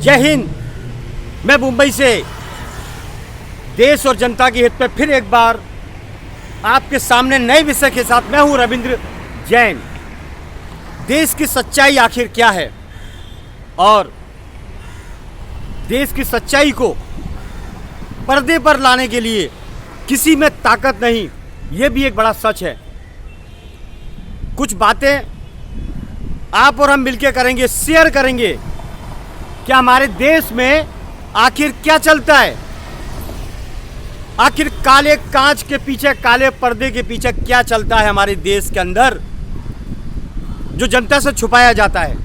जय हिंद। मैं मुंबई से देश और जनता के हित में फिर एक बार आपके सामने नए विषय के साथ मैं हूं रविंद्र जैन। देश की सच्चाई आखिर क्या है और देश की सच्चाई को पर्दे पर लाने के लिए किसी में ताकत नहीं, ये भी एक बड़ा सच है। कुछ बातें आप और हम मिलकर करेंगे, शेयर करेंगे कि हमारे देश में आखिर क्या चलता है, आखिर काले कांच के पीछे, काले पर्दे के पीछे क्या चलता है हमारे देश के अंदर जो जनता से छुपाया जाता है।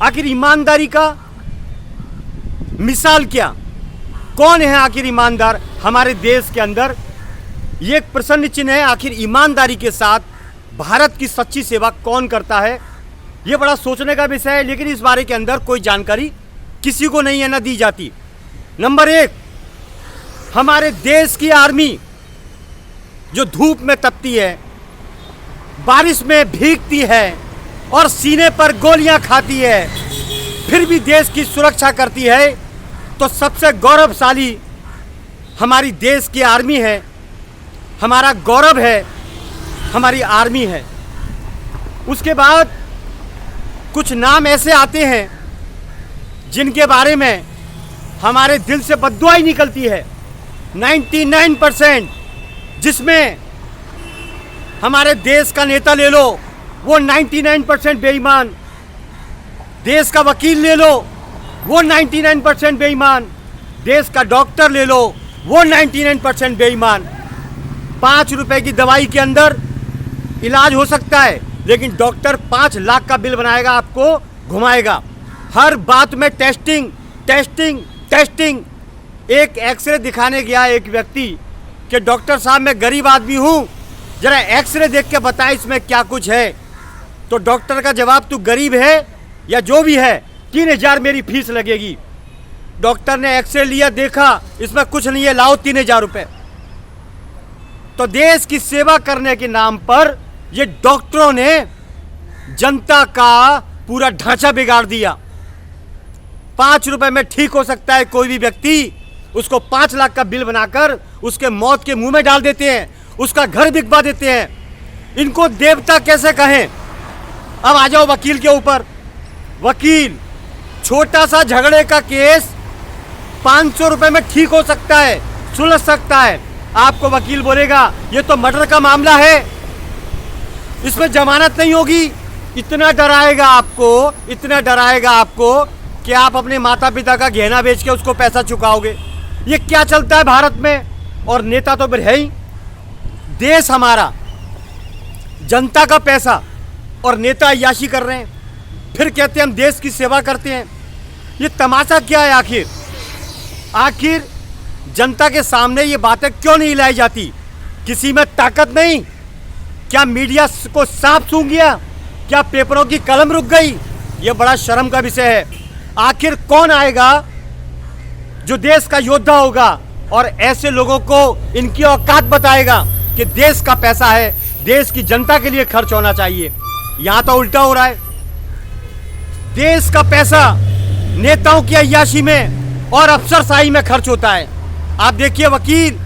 आखिर ईमानदारी का मिसाल क्या, कौन है आखिर ईमानदार हमारे देश के अंदर, ये एक प्रश्न चिन्ह है। आखिर ईमानदारी के साथ भारत की सच्ची सेवा कौन करता है, ये बड़ा सोचने का विषय है। लेकिन इस बारे के अंदर कोई जानकारी किसी को नहीं है, ना दी जाती। नंबर एक, हमारे देश की आर्मी जो धूप में तपती है, बारिश में भीगती है और सीने पर गोलियां खाती है, फिर भी देश की सुरक्षा करती है, तो सबसे गौरवशाली हमारी देश की आर्मी है। हमारा गौरव है, हमारी आर्मी है। उसके बाद कुछ नाम ऐसे आते हैं जिनके बारे में हमारे दिल से बद्दुआ ही निकलती है। 99% जिसमें हमारे देश का नेता ले लो, वो 99% बेईमान। देश का वकील ले लो, वो 99% बेईमान। देश का डॉक्टर ले लो, वो 99% बेईमान। 5 रुपए की दवाई के अंदर इलाज हो सकता है, लेकिन डॉक्टर 5 लाख का बिल बनाएगा, आपको घुमाएगा। हर बात में टेस्टिंग टेस्टिंग टेस्टिंग। एक एक्सरे दिखाने गया एक व्यक्ति कि डॉक्टर साहब मैं गरीब आदमी हूँ, जरा एक्सरे देख के बताएं इसमें क्या कुछ है। तो डॉक्टर का जवाब, तू गरीब है या जो भी है, 3000 मेरी फीस लगेगी। डॉक्टर ने एक्सरे लिया, देखा इसमें कुछ नहीं है, लाओ 3000 रुपये। तो देश की सेवा करने के नाम पर ये डॉक्टरों ने जनता का पूरा ढांचा बिगाड़ दिया। 5 रुपए में ठीक हो सकता है कोई भी व्यक्ति, उसको 5 लाख का बिल बनाकर उसके मौत के मुंह में डाल देते हैं, उसका घर बिकवा देते हैं। इनको देवता कैसे कहें। अब आ जाओ वकील के ऊपर। वकील, छोटा सा झगड़े का केस 500 रुपए में ठीक हो सकता है, सुलझ सकता है। आपको वकील बोलेगा ये तो मर्डर का मामला है, इसमें जमानत नहीं होगी। इतना डराएगा आपको, इतना डराएगा आपको कि आप अपने माता पिता का गहना बेच के उसको पैसा चुकाओगे। ये क्या चलता है भारत में। और नेता तो फिर है ही। देश हमारा, जनता का पैसा, और नेता अय्याशी कर रहे हैं, फिर कहते हैं हम देश की सेवा करते हैं। ये तमाशा क्या है आखिर। आखिर जनता के सामने ये बातें क्यों नहीं लाई जाती। किसी में ताकत नहीं। क्या मीडिया को सांप सूंघ गया, क्या पेपरों की कलम रुक गई। ये बड़ा शर्म का विषय है। आखिर कौन आएगा जो देश का योद्धा होगा और ऐसे लोगों को इनकी औकात बताएगा कि देश का पैसा है, देश की जनता के लिए खर्च होना चाहिए। यहां तो उल्टा हो रहा है। देश का पैसा नेताओं की अय्याशी में और अफसरशाही में खर्च होता है। आप देखिए, वकील,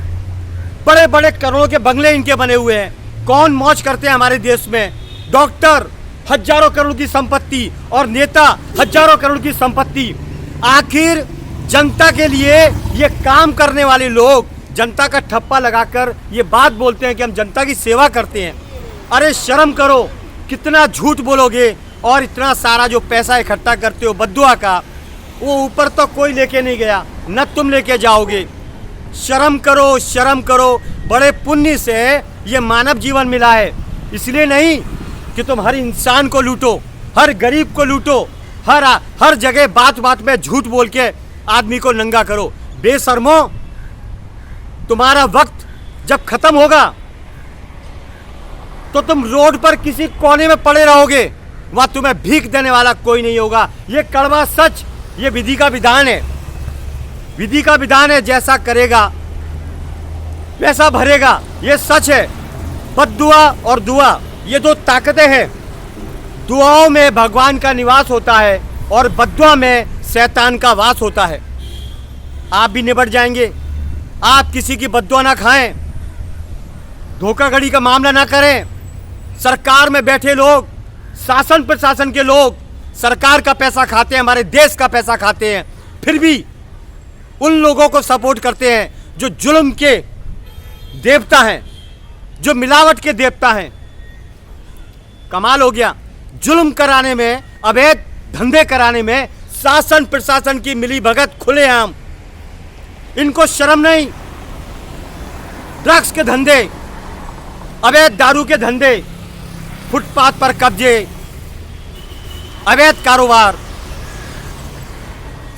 बड़े बड़े करोड़ों के बंगले इनके बने हुए हैं, कौन मौज करते हैं हमारे देश में। डॉक्टर, हजारों करोड़ की संपत्ति, और नेता, हजारों करोड़ की संपत्ति। आखिर जनता के लिए ये काम करने वाले लोग जनता का ठप्पा लगाकर ये बात बोलते हैं कि हम जनता की सेवा करते हैं। अरे शर्म करो, कितना झूठ बोलोगे। और इतना सारा जो पैसा इकट्ठा करते हो बद्दुआ का, वो ऊपर तो कोई लेके नहीं गया, न तुम लेके जाओगे। शर्म करो, शर्म करो। बड़े पुण्य से ये मानव जीवन मिला है, इसलिए नहीं कि तुम हर इंसान को लूटो, हर गरीब को लूटो, हर जगह बात बात में झूठ बोल के आदमी को नंगा करो। बेशर्मो, तुम्हारा वक्त जब खत्म होगा तो तुम रोड पर किसी कोने में पड़े रहोगे, वहां तुम्हें भीख देने वाला कोई नहीं होगा। ये कड़वा सच, ये विधि का विधान है। विधि का विधान है, जैसा करेगा वैसा भरेगा, ये सच है। बद्दुआ और दुआ, ये दो ताकतें हैं। दुआओं में भगवान का निवास होता है और बद्दुआ में शैतान का वास होता है। आप भी निबट जाएंगे। आप किसी की बद्दुआ ना खाएं, धोखाधड़ी का मामला ना करें। सरकार में बैठे लोग, शासन प्रशासन के लोग सरकार का पैसा खाते हैं, हमारे देश का पैसा खाते हैं, फिर भी उन लोगों को सपोर्ट करते हैं जो जुल्म के देवता हैं, जो मिलावट के देवता हैं। कमाल हो गया। जुल्म कराने में, अवैध धंधे कराने में शासन प्रशासन की मिली भगत खुलेआम। इनको शर्म नहीं। ड्रग्स के धंधे, अवैध दारू के धंधे, फुटपाथ पर कब्जे, अवैध कारोबार,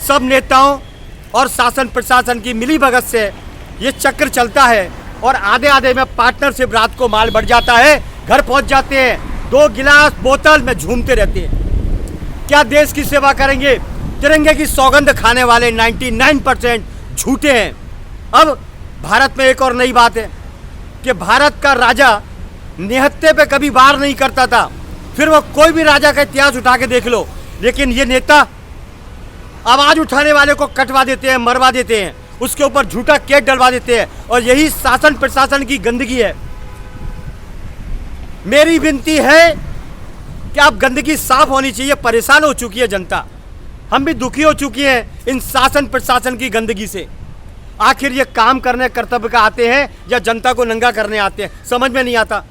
सब नेताओं और शासन प्रशासन की मिली भगत से ये चक्र चलता है। और आधे आधे में पार्टनरशिप, रात को माल बढ़ जाता है, घर पहुंच जाते हैं, 2 गिलास बोतल में झूमते रहते हैं। क्या देश की सेवा करेंगे? तिरंगे की सौगंध खाने वाले 99% झूठे हैं। अब भारत में एक और नई बात है कि भारत का राजा निहत्थे पे कभी वार नहीं करता था। फिर वो कोई भी राजा का इतिहास उठा के देख लो, लेकिन ये नेता आवाज उठाने वाले को कटवा देते हैं, मरवा देते हैं, उसके ऊपर झूठा केस डलवा देते हैं। और यही शासन प्रशासन की गंदगी है। मेरी विनती है कि अब गंदगी साफ होनी चाहिए। परेशान हो चुकी है जनता, हम भी दुखी हो चुकी हैं इन शासन प्रशासन की गंदगी से। आखिर ये काम करने कर्तव्य का आते हैं या जनता को नंगा करने आते हैं, समझ में नहीं आता।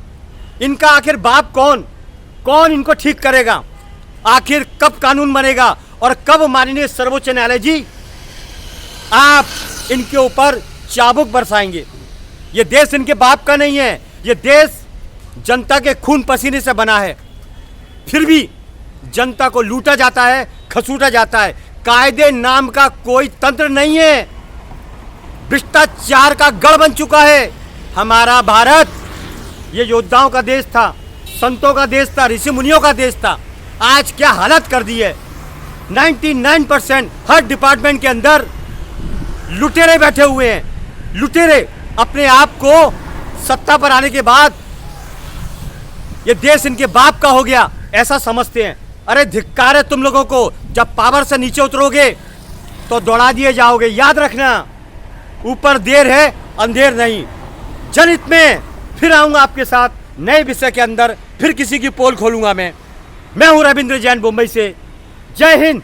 इनका आखिर बाप कौन इनको ठीक करेगा? आखिर कब कानून बनेगा और कब माननीय सर्वोच्च न्यायालय जी आप इनके ऊपर चाबुक बरसाएंगे? ये देश इनके बाप का नहीं है, ये देश जनता के खून पसीने से बना है। फिर भी जनता को लूटा जाता है, खसूटा जाता है। कायदे नाम का कोई तंत्र नहीं है। भ्रष्टाचार का गढ़ बन चुका है हमारा भारत। ये योद्धाओं का देश था, संतों का देश था, ऋषि मुनियों का देश था। आज क्या हालत कर दी है। 99% हर डिपार्टमेंट के अंदर लुटेरे बैठे हुए हैं। लुटेरे अपने आप को सत्ता पर आने के बाद ये देश इनके बाप का हो गया ऐसा समझते हैं। अरे धिक्कार है तुम लोगों को। जब पावर से नीचे उतरोगे तो दौड़ा दिए जाओगे। याद रखना, ऊपर देर है अंधेर नहीं। जनहित में फिर आऊंगा आपके साथ नए विषय के अंदर, फिर किसी की पोल खोलूंगा मैं हूं रविंद्र जैन, मुंबई से। जय हिंद।